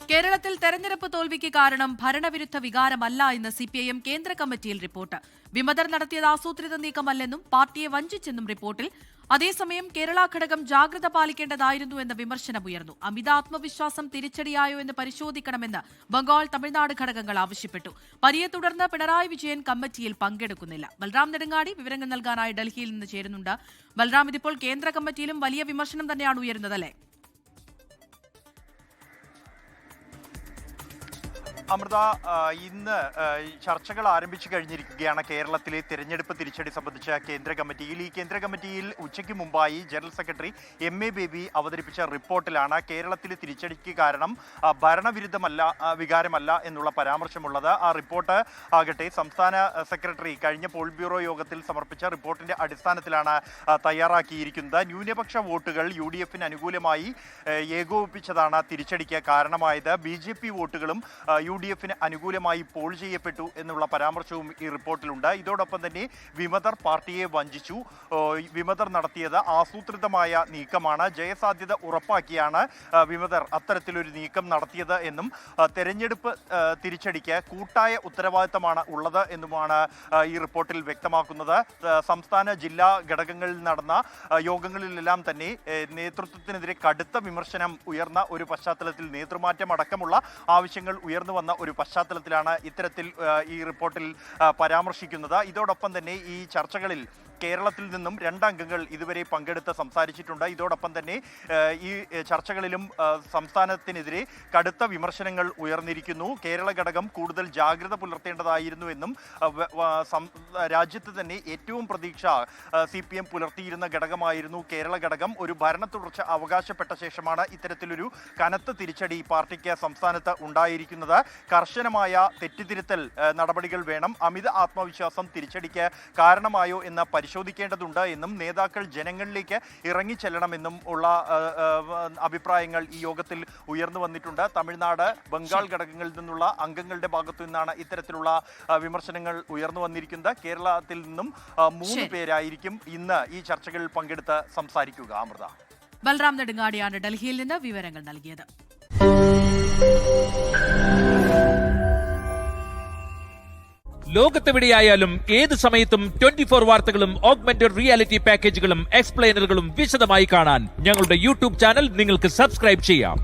കേരളത്തിൽ തെരഞ്ഞെടുപ്പ് തോൽവിക്ക് കാരണം ഭരണവിരുദ്ധ വികാരമല്ല എന്ന് സിപിഐഎം കേന്ദ്ര കമ്മിറ്റിയിൽ റിപ്പോർട്ട്. വിമതർ നടത്തിയത് ആസൂത്രിത നീക്കമല്ലെന്നും പാർട്ടിയെ വഞ്ചിച്ചെന്നും റിപ്പോർട്ടിൽ. അതേസമയം കേരള ഘടകം ജാഗ്രത പാലിക്കേണ്ടതായിരുന്നു എന്ന വിമർശനമുയർന്നു. അമിത ആത്മവിശ്വാസം തിരിച്ചടിയായോ എന്ന് പരിശോധിക്കണമെന്ന് ബംഗാൾ, തമിഴ്നാട് ഘടകങ്ങൾ ആവശ്യപ്പെട്ടു. പരിയെ തുടർന്ന് പിണറായി വിജയൻ കമ്മിറ്റിയിൽ പങ്കെടുക്കുന്നില്ല. ബൽറാം നെടുങ്ങാടി വിവരങ്ങൾ നൽകാനായി ഡൽഹിയിൽ നിന്ന് ചേരുന്നുണ്ട്. ബൽറാം, ഇതിപ്പോൾ കേന്ദ്ര കമ്മിറ്റിയിലും വലിയ വിമർശനം തന്നെയാണ് ഉയരുന്നത്, അല്ലേ? അമൃത, ഇന്ന് ചർച്ചകൾ ആരംഭിച്ചു കഴിഞ്ഞിരിക്കുകയാണ് കേരളത്തിലെ തെരഞ്ഞെടുപ്പ് തിരിച്ചടി സംബന്ധിച്ച കേന്ദ്ര കമ്മിറ്റിയിൽ. ഈ കേന്ദ്ര കമ്മിറ്റിയിൽ ഉച്ചയ്ക്ക് മുമ്പായി ജനറൽ സെക്രട്ടറി MA ബേബി അവതരിപ്പിച്ച റിപ്പോർട്ടിലാണ് കേരളത്തിലെ തിരിച്ചടിക്ക് കാരണം ഭരണവിരുദ്ധമല്ല, വികാരമല്ല എന്നുള്ള പരാമർശമുള്ളത്. ആ റിപ്പോർട്ട് ആകട്ടെ സംസ്ഥാന സെക്രട്ടറി കഴിഞ്ഞ പോളിറ്റ് ബ്യൂറോ യോഗത്തിൽ സമർപ്പിച്ച റിപ്പോർട്ടിന്റെ അടിസ്ഥാനത്തിലാണ് തയ്യാറാക്കിയിരിക്കുന്നത്. ന്യൂനപക്ഷ വോട്ടുകൾ UDF-ന് അനുകൂലമായി ഏകോപിപ്പിച്ചതാണ് തിരിച്ചടിക്ക് കാരണമായത്. BJP വോട്ടുകളും UDF-ന് അനുകൂലമായി പോൾ ചെയ്യപ്പെട്ടു എന്നുള്ള പരാമർശവും ഈ റിപ്പോർട്ടിലുണ്ട്. ഇതോടൊപ്പം തന്നെ വിമതർ പാർട്ടിയെ വഞ്ചിച്ചു. വിമതർ നടത്തിയത് ആസൂത്രിതമായ നീക്കമാണ്. ജയസാധ്യത ഉറപ്പാക്കിയാണ് വിമതർ അത്തരത്തിലൊരു നീക്കം നടത്തിയത് എന്നും തെരഞ്ഞെടുപ്പ് തിരിച്ചടിക്ക് കൂട്ടായ ഉത്തരവാദിത്തമാണ് ഉള്ളത് എന്നുമാണ് ഈ റിപ്പോർട്ടിൽ വ്യക്തമാക്കുന്നത്. സംസ്ഥാന ജില്ലാ ഘടകങ്ങളിൽ നടന്ന യോഗങ്ങളിലെല്ലാം തന്നെ നേതൃത്വത്തിനെതിരെ കടുത്ത വിമർശനം ഉയർന്ന ഒരു പശ്ചാത്തലത്തിൽ, നേതൃമാറ്റം അടക്കമുള്ള ആവശ്യങ്ങൾ ഉയർന്നു വന്ന ഒരു പശ്ചാത്തലത്തിലാണ് ഇത്തരത്തിൽ ഈ റിപ്പോർട്ടിൽ പരാമർശിക്കുന്നത്. ഇതോടൊപ്പം തന്നെ ഈ ചർച്ചകളിൽ കേരളത്തിൽ നിന്നും 2 അംഗങ്ങൾ ഇതുവരെ പങ്കെടുത്ത് സംസാരിച്ചിട്ടുണ്ട്. ഇതോടൊപ്പം തന്നെ ഈ ചർച്ചകളിലും സംസ്ഥാനത്തിനെതിരെ കടുത്ത വിമർശനങ്ങൾ ഉയർന്നിരിക്കുന്നു. കേരള ഘടകം കൂടുതൽ ജാഗ്രത പുലർത്തേണ്ടതായിരുന്നു എന്നും രാജ്യത്ത് തന്നെ ഏറ്റവും പ്രതീക്ഷ CPM പുലർത്തിയിരുന്ന ഘടകമായിരുന്നു കേരള ഘടകം. ഒരു ഭരണ തുടർച്ച അവകാശപ്പെട്ട ശേഷമാണ് ഇത്തരത്തിലൊരു കനത്ത തിരിച്ചടി പാർട്ടിക്ക് സംസ്ഥാനത്ത് ഉണ്ടായിരിക്കുന്നത്. കർശനമായ തെറ്റിതിരുത്തൽ നടപടികൾ വേണം. അമിത ആത്മവിശ്വാസം തിരിച്ചടിക്ക് കാരണമായോ എന്ന് പരിശോധിക്കേണ്ടതുണ്ട് എന്നും നേതാക്കൾ ജനങ്ങളിലേക്ക് ഇറങ്ങിച്ചെല്ലണമെന്നും ഉള്ള അഭിപ്രായങ്ങൾ ഈ യോഗത്തിൽ ഉയർന്നു വന്നിട്ടുണ്ട്. തമിഴ്നാട്, ബംഗാൾ ഘടകങ്ങളിൽ നിന്നുള്ള അംഗങ്ങളുടെ ഭാഗത്തു നിന്നാണ് ഇത്തരത്തിലുള്ള വിമർശനങ്ങൾ ഉയർന്നു വന്നിരിക്കുന്നത്. കേരളത്തിൽ നിന്നും 3 പേരായിരിക്കും ഇന്ന് ഈ ചർച്ചകളിൽ പങ്കെടുത്ത് സംസാരിക്കുക. അമൃത. ബൽറാം നെടുങ്ങാടിയാണ് ഡൽഹിയിൽ നിന്ന് വിവരങ്ങൾ നൽകിയത്. ലോകത്തെവിടെയായാലും ഏത് സമയത്തും 24 വാർത്തകളും ഓഗ്മെന്റഡ് റിയാലിറ്റി പാക്കേജുകളും എക്സ്പ്ലെയിനറുകളും വിശദമായി കാണാൻ ഞങ്ങളുടെ YouTube ചാനൽ നിങ്ങൾക്ക് സബ്സ്ക്രൈബ് ചെയ്യാം.